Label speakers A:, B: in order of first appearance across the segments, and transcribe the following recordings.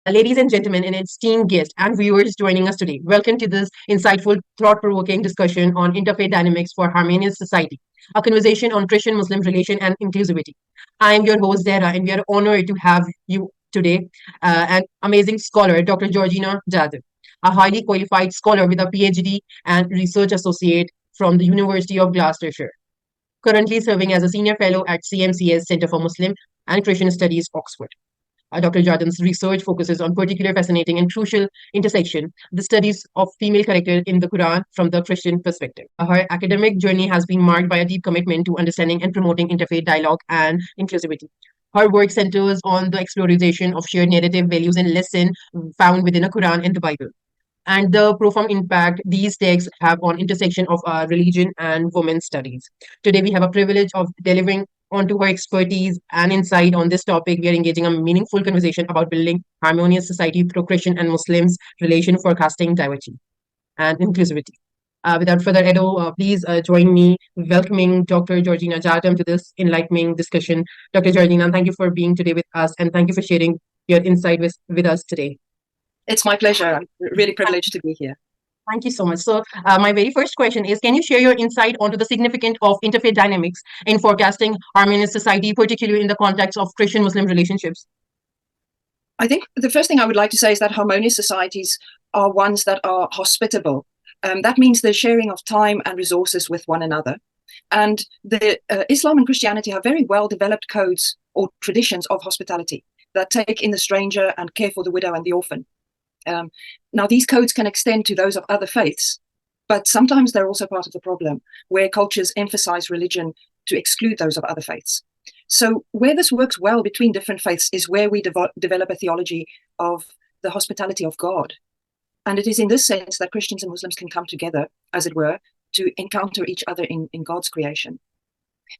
A: Ladies and gentlemen, and esteemed guests and viewers joining us today, welcome to this insightful, thought-provoking discussion on interfaith dynamics for harmonious society, a conversation on Christian-Muslim relation and inclusivity. I am your host, Zehra, and we are honored to have you today, an amazing scholar, Dr. Georgina Jardim, a highly qualified scholar with a PhD and research associate from the University of Gloucestershire, currently serving as a senior fellow at CMCS Center for Muslim and Christian Studies, Oxford. Dr. Jardin's research focuses on particular fascinating and crucial intersection, the studies of female character in the Quran from the Christian perspective. Her academic journey has been marked by a deep commitment to understanding and promoting interfaith dialogue and inclusivity. Her work centers on the exploration of shared narrative values and lesson found within the Quran and the Bible, and the profound impact these texts have on intersection of religion and women's studies. Today, we have a privilege of delivering onto her expertise and insight on this topic. We are engaging a meaningful conversation about building harmonious society through Christian and Muslims relation, forecasting diversity and inclusivity. Without further ado, please join me welcoming Dr. Georgina Jardim to this enlightening discussion. Dr. Georgina, thank you for being today with us, and thank you for sharing your insight with us today.
B: It's my pleasure. I'm really privileged to be here.
A: Thank you so much. So, my very first question is, can you share your insight onto the significance of interfaith dynamics in forecasting harmonious society, particularly in the context of Christian-Muslim relationships?
B: I think the first thing I would like to say is that harmonious societies are ones that are hospitable. That means the sharing of time and resources with one another. And the Islam and Christianity have very well-developed codes or traditions of hospitality that take in the stranger and care for the widow and the orphan. Now, these codes can extend to those of other faiths, but sometimes they're also part of the problem, where cultures emphasize religion to exclude those of other faiths. So where this works well between different faiths is where we develop a theology of the hospitality of God. And it is in this sense that Christians and Muslims can come together, as it were, to encounter each other in God's creation.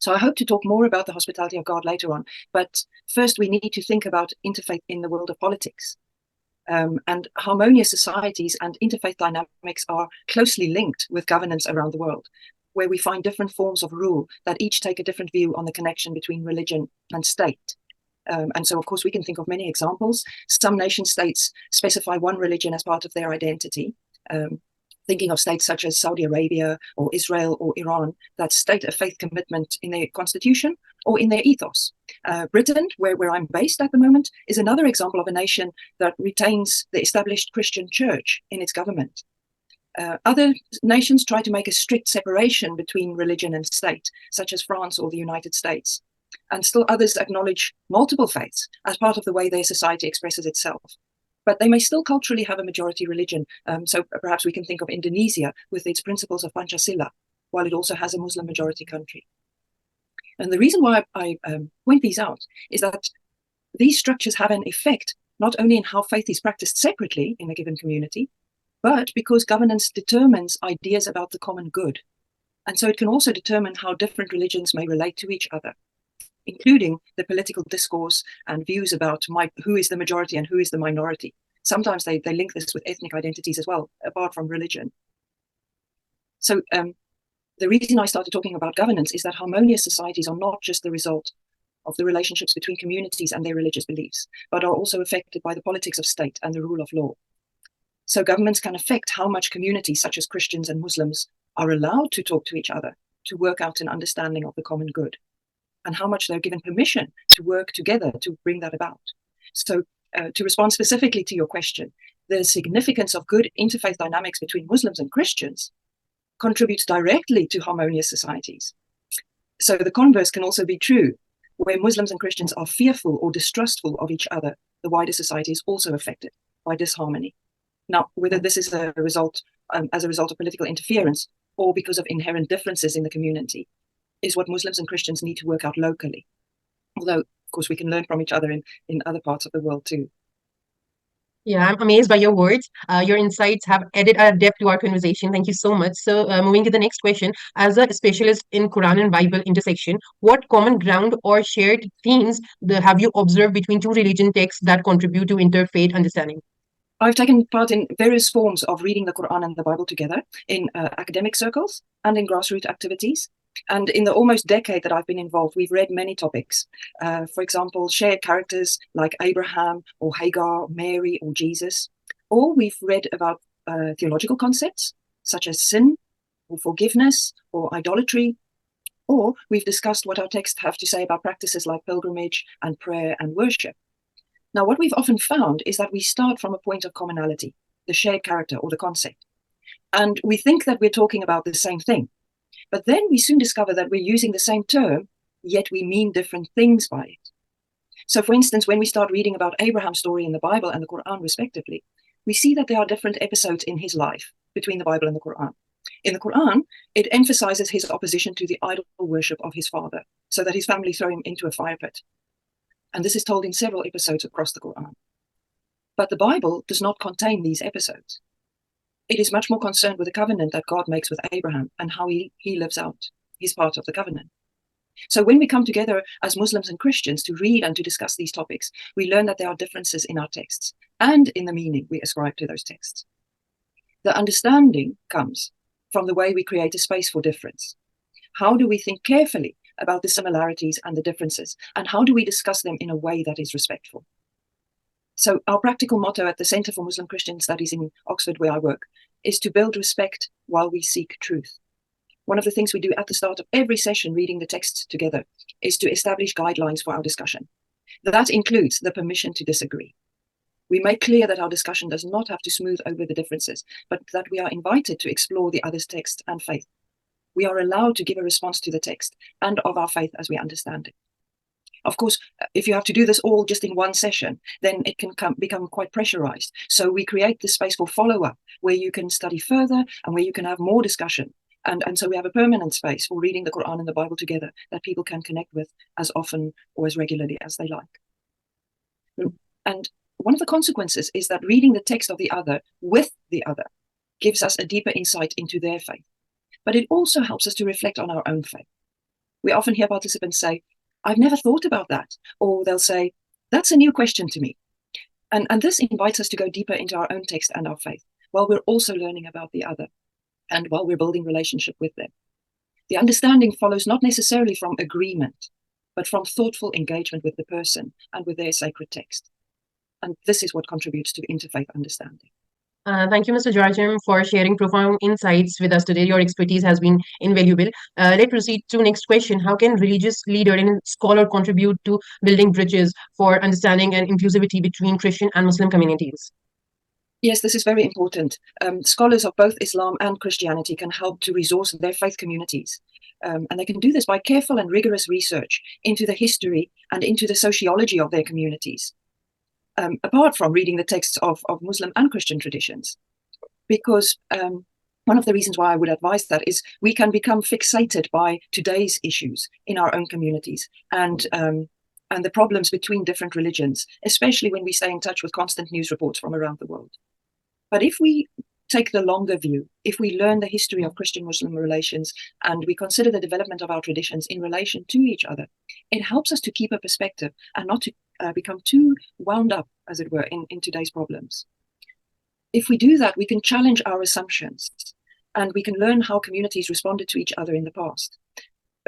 B: So I hope to talk more about the hospitality of God later on, but first we need to think about interfaith in the world of politics. And harmonious societies and interfaith dynamics are closely linked with governance around the world, where we find different forms of rule that each take a different view on the connection between religion and state. And so, of course, we can think of many examples. Some nation states specify one religion as part of their identity. Thinking of states such as Saudi Arabia or Israel or Iran that state a faith commitment in their constitution or in their ethos. Britain, where I'm based at the moment, is another example of a nation that retains the established Christian church in its government. Other nations try to make a strict separation between religion and state, such as France or the United States. And still others acknowledge multiple faiths as part of the way their society expresses itself. But they may still culturally have a majority religion. So perhaps we can think of Indonesia with its principles of Pancasila, while it also has a Muslim majority country. And the reason why I point these out is that these structures have an effect not only in how faith is practiced separately in a given community, but because governance determines ideas about the common good. And so it can also determine how different religions may relate to each other, including the political discourse and views about who is the majority and who is the minority. Sometimes they link this with ethnic identities as well, apart from religion. So the reason I started talking about governance is that harmonious societies are not just the result of the relationships between communities and their religious beliefs, but are also affected by the politics of state and the rule of law. So governments can affect how much communities, such as Christians and Muslims, are allowed to talk to each other, to work out an understanding of the common good, and how much they're given permission to work together to bring that about. So to respond specifically to your question, the significance of good interfaith dynamics between Muslims and Christians contributes directly to harmonious societies. So the converse can also be true. Where Muslims and Christians are fearful or distrustful of each other, the wider society is also affected by disharmony. Now, whether this is a result as a result of political interference or because of inherent differences in the community is what Muslims and Christians need to work out locally. Although, of course, we can learn from each other in other parts of the world too.
A: Yeah, I'm amazed by your words. Your insights have added a depth to our conversation. Thank you so much. So, moving to the next question, as a specialist in Quran and Bible intersection, what common ground or shared themes have you observed between two religion texts that contribute to interfaith understanding?
B: I've taken part in various forms of reading the Quran and the Bible together in academic circles and in grassroots activities. And in the almost decade that I've been involved, we've read many topics. For example, shared characters like Abraham or Hagar, Mary or Jesus. Or we've read about theological concepts such as sin or forgiveness or idolatry. Or we've discussed what our texts have to say about practices like pilgrimage and prayer and worship. Now, what we've often found is that we start from a point of commonality, the shared character or the concept. And we think that we're talking about the same thing. But then we soon discover that we're using the same term, yet we mean different things by it. So, for instance, when we start reading about Abraham's story in the Bible and the Quran, respectively, we see that there are different episodes in his life between the Bible and the Quran. In the Quran, it emphasizes his opposition to the idol worship of his father, so that his family throw him into a fire pit. And this is told in several episodes across the Quran. But the Bible does not contain these episodes. It is much more concerned with the covenant that God makes with Abraham and how he lives out his part of the covenant. So when we come together as Muslims and Christians to read and to discuss these topics, we learn that there are differences in our texts and in the meaning we ascribe to those texts. The understanding comes from the way we create a space for difference. How do we think carefully about the similarities and the differences, and how do we discuss them in a way that is respectful? So our practical motto at the Centre for Muslim Christian Studies in Oxford, where I work, is to build respect while we seek truth. One of the things we do at the start of every session reading the texts together is to establish guidelines for our discussion. That includes the permission to disagree. We make clear that our discussion does not have to smooth over the differences, but that we are invited to explore the other's text and faith. We are allowed to give a response to the text and of our faith as we understand it. Of course, if you have to do this all just in one session, then it can become quite pressurized. So we create the space for follow-up where you can study further and where you can have more discussion. And so we have a permanent space for reading the Quran and the Bible together that people can connect with as often or as regularly as they like. And one of the consequences is that reading the text of the other with the other gives us a deeper insight into their faith. But it also helps us to reflect on our own faith. We often hear participants say, I've never thought about that. Or they'll say, that's a new question to me. And this invites us to go deeper into our own text and our faith, while we're also learning about the other and while we're building relationship with them. The understanding follows not necessarily from agreement, but from thoughtful engagement with the person and with their sacred text. And this is what contributes to interfaith understanding.
A: Thank you, Mr. Jardim, for sharing profound insights with us today. Your expertise has been invaluable. Let's proceed to next question. How can religious leader and scholar contribute to building bridges for understanding and inclusivity between Christian and Muslim communities?
B: Yes, this is very important. Scholars of both Islam and Christianity can help to resource their faith communities. And they can do this by careful and rigorous research into the history and into the sociology of their communities. Apart from reading the texts of Muslim and Christian traditions. Because one of the reasons why I would advise that is we can become fixated by today's issues in our own communities and the problems between different religions, especially when we stay in touch with constant news reports from around the world. But if we take the longer view, if we learn the history of Christian-Muslim relations and we consider the development of our traditions in relation to each other, it helps us to keep a perspective and not to become too wound up, as it were, in today's problems. If we do that, we can challenge our assumptions and we can learn how communities responded to each other in the past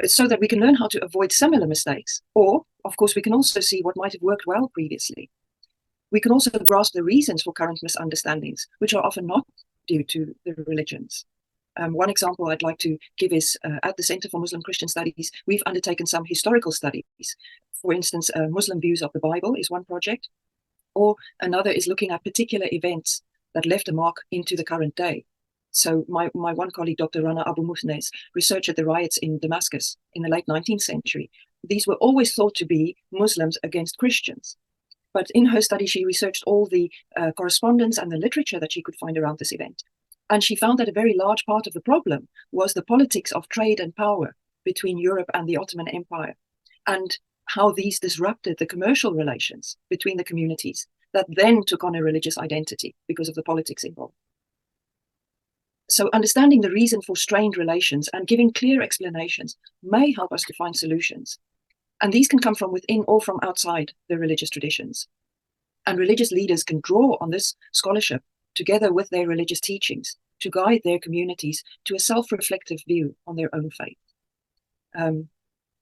B: so that we can learn how to avoid similar mistakes. Or, of course, we can also see what might have worked well previously. We can also grasp the reasons for current misunderstandings, which are often not due to the religions. One example I'd like to give is at the Centre for Muslim Christian Studies, we've undertaken some historical studies. For instance, Muslim views of the Bible is one project, or another is looking at particular events that left a mark into the current day. So my one colleague, Dr. Rana Abu Muhnes, researched the riots in Damascus in the late 19th century. These were always thought to be Muslims against Christians. But in her study, she researched all the correspondence and the literature that she could find around this event. And she found that a very large part of the problem was the politics of trade and power between Europe and the Ottoman Empire, and how these disrupted the commercial relations between the communities that then took on a religious identity because of the politics involved. So understanding the reason for strained relations and giving clear explanations may help us to find solutions. And these can come from within or from outside the religious traditions. And religious leaders can draw on this scholarship together with their religious teachings to guide their communities to a self-reflective view on their own faith.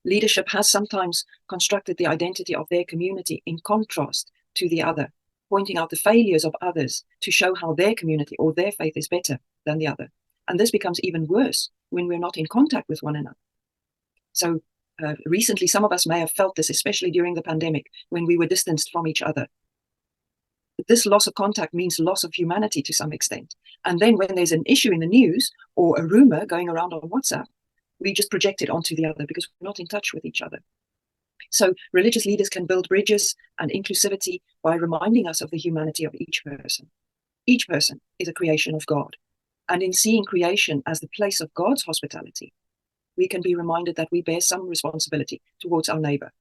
B: Leadership has sometimes constructed the identity of their community in contrast to the other, pointing out the failures of others to show how their community or their faith is better than the other. And this becomes even worse when we're not in contact with one another. So recently, some of us may have felt this, especially during the pandemic, when we were distanced from each other. This loss of contact means loss of humanity to some extent. And then when there's an issue in the news or a rumor going around on WhatsApp, we just project it onto the other because we're not in touch with each other. So religious leaders can build bridges and inclusivity by reminding us of the humanity of each person. Each person is a creation of God. And in seeing creation as the place of God's hospitality, we can be reminded that we bear some responsibility towards our neighbor.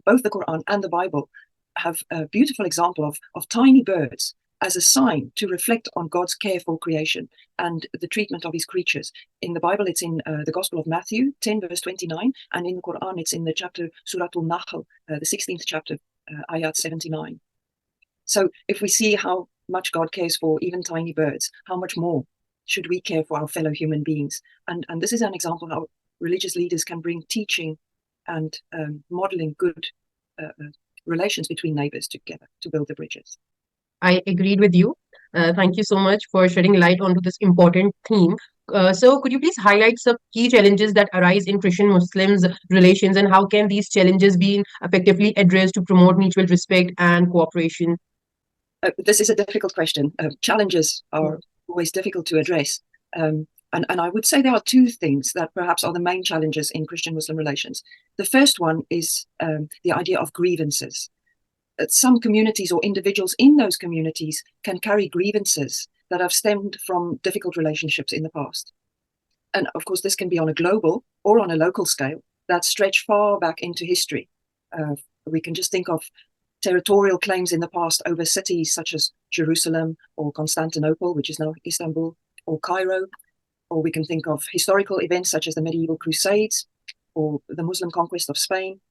B: Both the Quran and the Bible have a beautiful example of tiny birds as a sign to reflect on God's care for creation and the treatment of his creatures. In the Bible, it's in the Gospel of Matthew 10, verse 29, and in the Quran, it's in the chapter Suratul Nahl, the 16th chapter, ayat 79. So if we see how much God cares for even tiny birds, how much more should we care for our fellow human beings? And this is an example how religious leaders can bring teaching and modeling good relations between neighbors together to build the bridges.
A: I agreed with you. Thank you so much for shedding light onto this important theme. So, could you please highlight some key challenges that arise in Christian-Muslims relations, and how can these challenges be effectively addressed to promote mutual respect and cooperation?
B: This is a difficult question. Challenges are always difficult to address. And I would say there are two things that perhaps are the main challenges in Christian-Muslim relations. The first one is the idea of grievances. Some communities or individuals in those communities can carry grievances that have stemmed from difficult relationships in the past. And of course, this can be on a global or on a local scale that stretch far back into history. We can just think of territorial claims in the past over cities such as Jerusalem or Constantinople, which is now Istanbul, or Cairo. Or we can think of historical events such as the medieval Crusades or the Muslim conquest of Spain.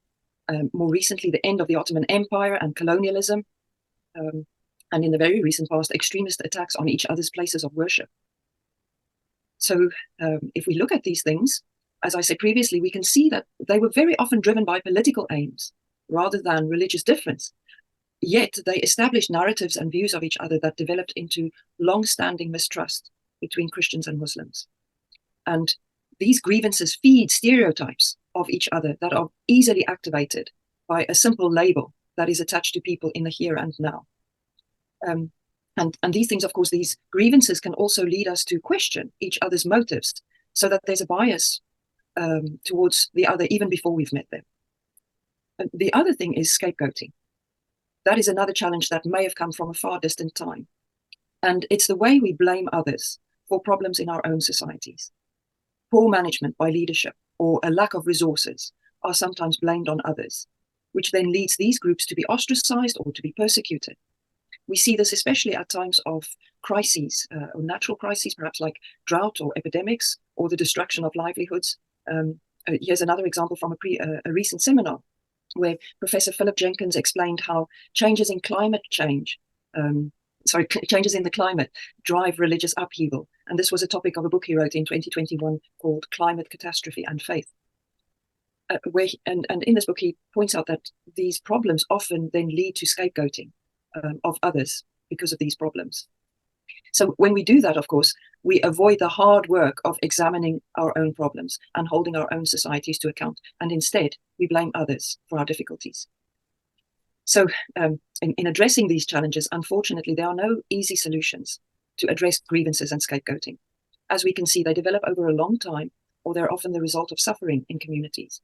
B: More recently, the end of the Ottoman Empire and colonialism, and in the very recent past, extremist attacks on each other's places of worship. So if we look at these things, as I said previously, we can see that they were very often driven by political aims rather than religious difference. Yet they established narratives and views of each other that developed into long-standing mistrust between Christians and Muslims. And these grievances feed stereotypes of each other that are easily activated by a simple label that is attached to people in the here and now. And these things, of course, these grievances can also lead us to question each other's motives, so that there's a bias towards the other even before we've met them. And the other thing is scapegoating. That is another challenge that may have come from a far distant time. And it's the way we blame others for problems in our own societies. Poor management by leadership or a lack of resources are sometimes blamed on others, which then leads these groups to be ostracized or to be persecuted. We see this especially at times of crises, or natural crises, perhaps like drought or epidemics, or the destruction of livelihoods. Here's another example from a recent seminar where Professor Philip Jenkins explained how changes in the climate drive religious upheaval. And this was a topic of a book he wrote in 2021 called Climate Catastrophe and Faith. And in this book, he points out that these problems often then lead to scapegoating of others because of these problems. So when we do that, of course, we avoid the hard work of examining our own problems and holding our own societies to account. And instead, we blame others for our difficulties. So in addressing these challenges, unfortunately, there are no easy solutions to address grievances and scapegoating. As we can see, they develop over a long time, or they're often the result of suffering in communities.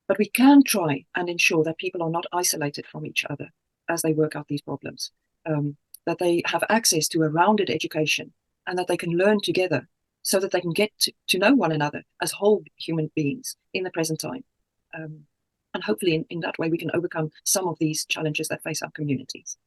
B: But we can try and ensure that people are not isolated from each other as they work out these problems, that they have access to a rounded education, and that they can learn together so that they can get to know one another as whole human beings in the present time. And hopefully in that way, we can overcome some of these challenges that face our communities.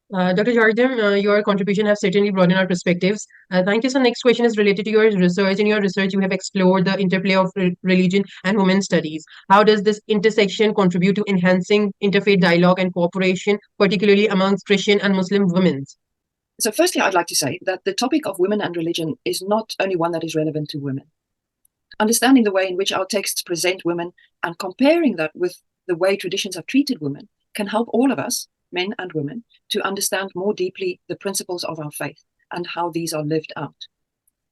A: Dr. Jardim, your contribution has certainly broadened our perspectives. Thank you. So next question is related to your research. In your research, you have explored the interplay of religion and women's studies. How does this intersection contribute to enhancing interfaith dialogue and cooperation, particularly amongst Christian and Muslim women?
B: So firstly, I'd like to say that the topic of women and religion is not only one that is relevant to women. Understanding the way in which our texts present women and comparing that with the way traditions have treated women can help all of us, men and women, to understand more deeply the principles of our faith and how these are lived out.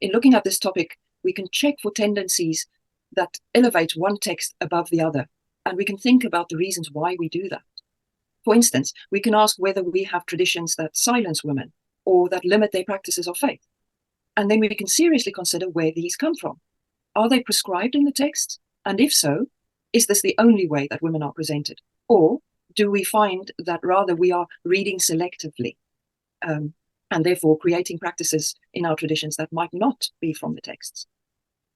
B: In looking at this topic, we can check for tendencies that elevate one text above the other, and we can think about the reasons why we do that. For instance, we can ask whether we have traditions that silence women or that limit their practices of faith. And then we can seriously consider where these come from. Are they prescribed in the text? And if so, is this the only way that women are presented? Or do we find that rather we are reading selectively and therefore creating practices in our traditions that might not be from the texts?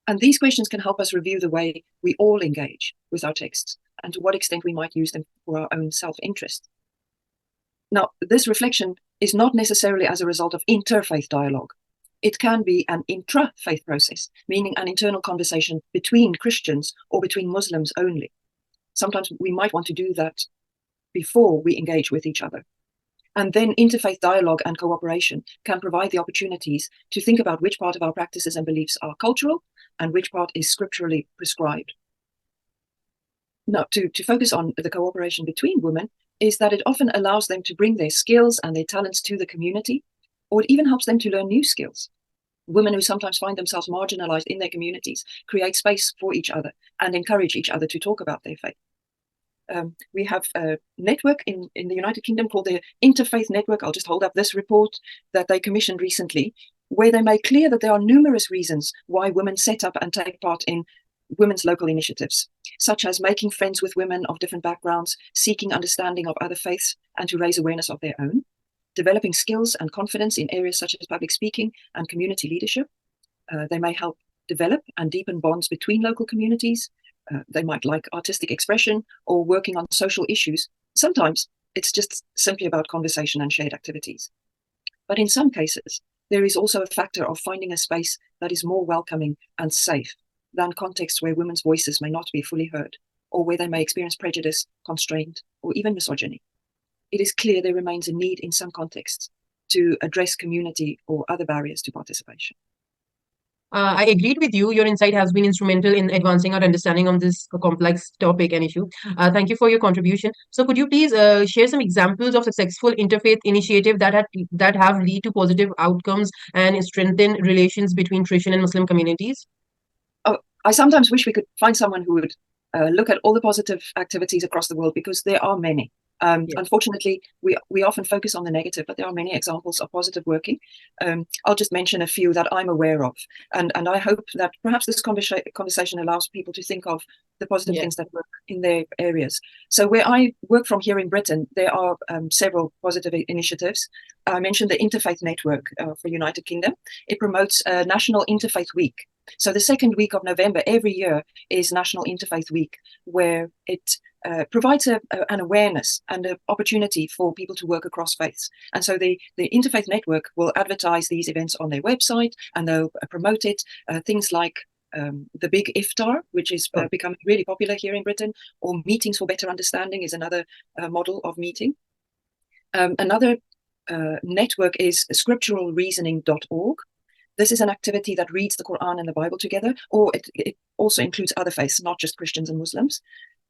B: And these questions can help us review the way we all engage with our texts and to what extent we might use them for our own self-interest. Now, this reflection is not necessarily as a result of interfaith dialogue. It can be an intra-faith process, meaning an internal conversation between Christians or between Muslims only. Sometimes we might want to do that before we engage with each other. And then interfaith dialogue and cooperation can provide the opportunities to think about which part of our practices and beliefs are cultural and which part is scripturally prescribed. Now, to focus on the cooperation between women is that it often allows them to bring their skills and their talents to the community, or it even helps them to learn new skills. Women who sometimes find themselves marginalized in their communities create space for each other and encourage each other to talk about their faith. We have a network in the United Kingdom called the Interfaith Network. I'll just hold up this report that they commissioned recently, where they made clear that there are numerous reasons why women set up and take part in women's local initiatives, such as making friends with women of different backgrounds, seeking understanding of other faiths, and to raise awareness of their own, developing skills and confidence in areas such as public speaking and community leadership. They may help develop and deepen bonds between local communities. They might like artistic expression or working on social issues. Sometimes it's just simply about conversation and shared activities. But in some cases, there is also a factor of finding a space that is more welcoming and safe than contexts where women's voices may not be fully heard, or where they may experience prejudice, constraint, or even misogyny. It is clear there remains a need in some contexts to address community or other barriers to participation.
A: I agreed with you. Your insight has been instrumental in advancing our understanding on this complex topic and issue. Thank you for your contribution. So, could you please share some examples of successful interfaith initiative that have lead to positive outcomes and strengthen relations between Christian and Muslim communities?
B: I sometimes wish we could find someone who would look at all the positive activities across the world, because there are many. Yes. Unfortunately, we often focus on the negative, but there are many examples of positive working. I'll just mention a few that I'm aware of, and I hope that perhaps this conversation allows people to think of the positive things that work in their areas. So where I work from here in Britain, there are several positive initiatives. I mentioned the Interfaith Network for United Kingdom. It promotes a National Interfaith Week. So the second week of November every year is National Interfaith Week, where it provides an awareness and an opportunity for people to work across faiths. And so the Interfaith Network will advertise these events on their website, and they'll promote it. Things like the Big Iftar, which is becoming really popular here in Britain, or Meetings for Better Understanding is another model of meeting. Another network is scripturalreasoning.org. This is an activity that reads the Quran and the Bible together, or it also includes other faiths, not just Christians and Muslims.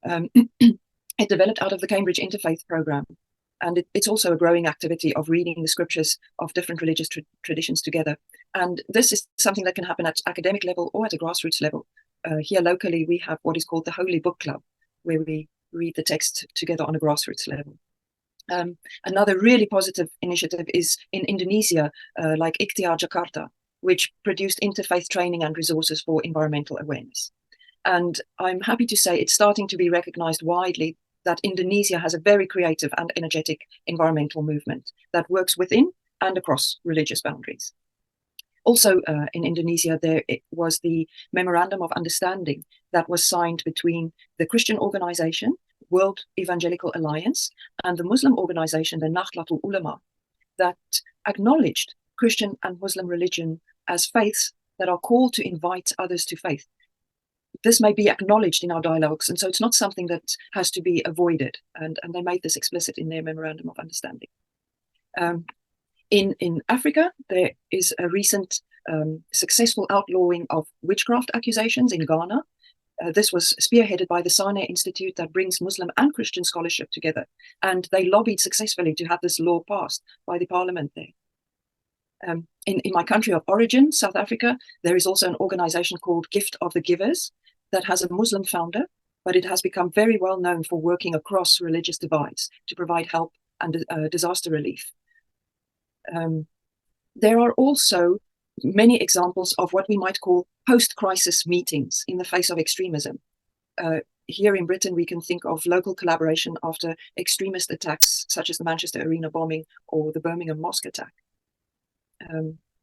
B: It developed out of the Cambridge Interfaith program, and it's also a growing activity of reading the scriptures of different religious traditions together. And this is something that can happen at academic level or at a grassroots level. Here locally, we have what is called the Holy Book Club, where we read the text together on a grassroots level. Another really positive initiative is in Indonesia, like Ikhtiar Jakarta, which produced interfaith training and resources for environmental awareness. And I'm happy to say it's starting to be recognized widely that Indonesia has a very creative and energetic environmental movement that works within and across religious boundaries. Also in Indonesia, there was the Memorandum of Understanding that was signed between the Christian organization, World Evangelical Alliance, and the Muslim organization, the Nahdlatul Ulama, that acknowledged Christian and Muslim religion as faiths that are called to invite others to faith. This may be acknowledged in our dialogues, and so it's not something that has to be avoided, and they made this explicit in their Memorandum of Understanding. In Africa, there is a recent successful outlawing of witchcraft accusations in Ghana. This was spearheaded by the Sane Institute that brings Muslim and Christian scholarship together. And they lobbied successfully to have this law passed by the parliament there. In my country of origin, South Africa, there is also an organization called Gift of the Givers that has a Muslim founder, but it has become very well known for working across religious divides to provide help and disaster relief. There are also many examples of what we might call post-crisis meetings in the face of extremism. Here in Britain, we can think of local collaboration after extremist attacks, such as the Manchester Arena bombing or the Birmingham mosque attack.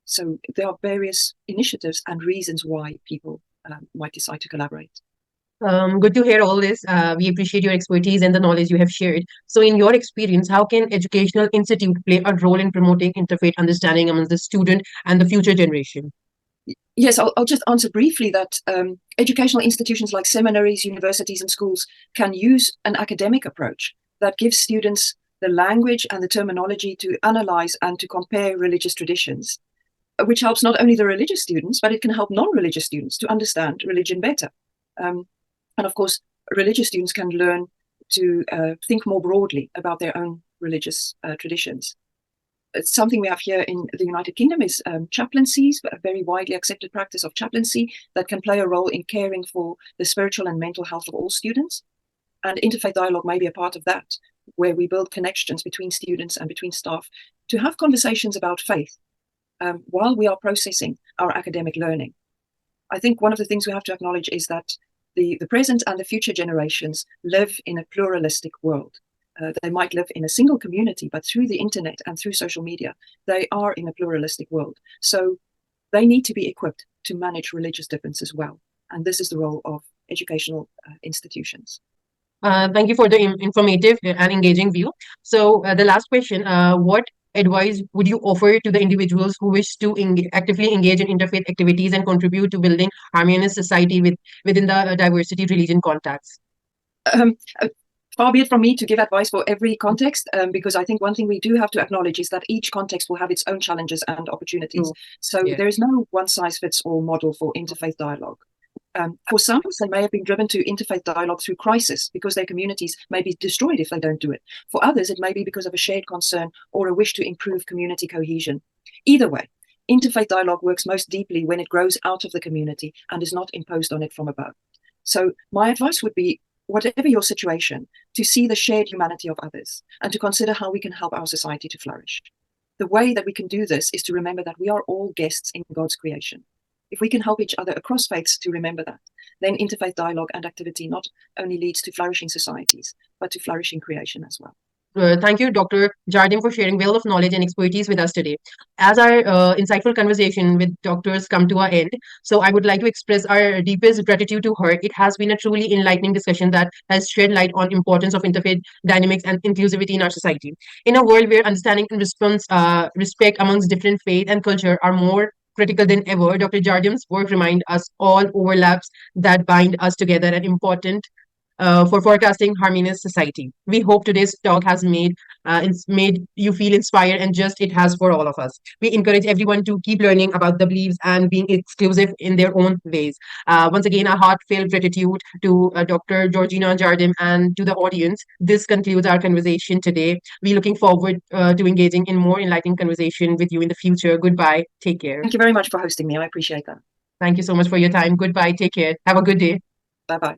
B: So there are various initiatives and reasons why people might decide to collaborate.
A: Good to hear all this. We appreciate your expertise and the knowledge you have shared. So, in your experience, how can educational institute play a role in promoting interfaith understanding among the student and the future generation?
B: Yes, I'll just answer briefly that educational institutions like seminaries, universities, and schools can use an academic approach that gives students the language and the terminology to analyze and to compare religious traditions, which helps not only the religious students, but it can help non-religious students to understand religion better. And of course, religious students can learn to think more broadly about their own religious traditions. Something we have here in the United Kingdom is chaplaincies, a very widely accepted practice of chaplaincy that can play a role in caring for the spiritual and mental health of all students. And interfaith dialogue may be a part of that, where we build connections between students and between staff to have conversations about faith while we are processing our academic learning. I think one of the things we have to acknowledge is that the present and the future generations live in a pluralistic world. They might live in a single community, but through the internet and through social media, they are in a pluralistic world. So they need to be equipped to manage religious differences well. And this is the role of educational institutions.
A: Thank you for the informative and engaging view. So, the last question, what advice would you offer to the individuals who wish to actively engage in interfaith activities and contribute to building harmonious society within the diversity religion context?
B: Far be it from me to give advice for every context, because I think one thing we do have to acknowledge is that each context will have its own challenges and opportunities. So there is no one-size-fits-all model for interfaith dialogue. For some, they may have been driven to interfaith dialogue through crisis because their communities may be destroyed if they don't do it. For others, it may be because of a shared concern or a wish to improve community cohesion. Either way, interfaith dialogue works most deeply when it grows out of the community and is not imposed on it from above. So my advice would be, whatever your situation, to see the shared humanity of others and to consider how we can help our society to flourish. The way that we can do this is to remember that we are all guests in God's creation. If we can help each other across faiths to remember that, then interfaith dialogue and activity not only leads to flourishing societies, but to flourishing creation as well.
A: Thank you, Dr. Jardim, for sharing wealth of knowledge and expertise with us today. As our insightful conversation with doctors come to an end, so I would like to express our deepest gratitude to her. It has been a truly enlightening discussion that has shed light on importance of interfaith dynamics and inclusivity in our society. In a world where understanding and respect amongst different faith and culture are more critical than ever, Dr. Jardim's work reminds us all overlaps that bind us together and important for forecasting harmonious society. We hope today's talk has made you feel inspired, and just it has for all of us. We encourage everyone to keep learning about the beliefs and being exclusive in their own ways. Once again, a heartfelt gratitude to Dr. Georgina Jardim and to the audience. This concludes our conversation today. We're looking forward to engaging in more enlightening conversation with you in the future. Goodbye. Take care.
B: Thank you very much for hosting me. I appreciate that.
A: Thank you so much for your time. Goodbye. Take care. Have a good day.
B: Bye-bye.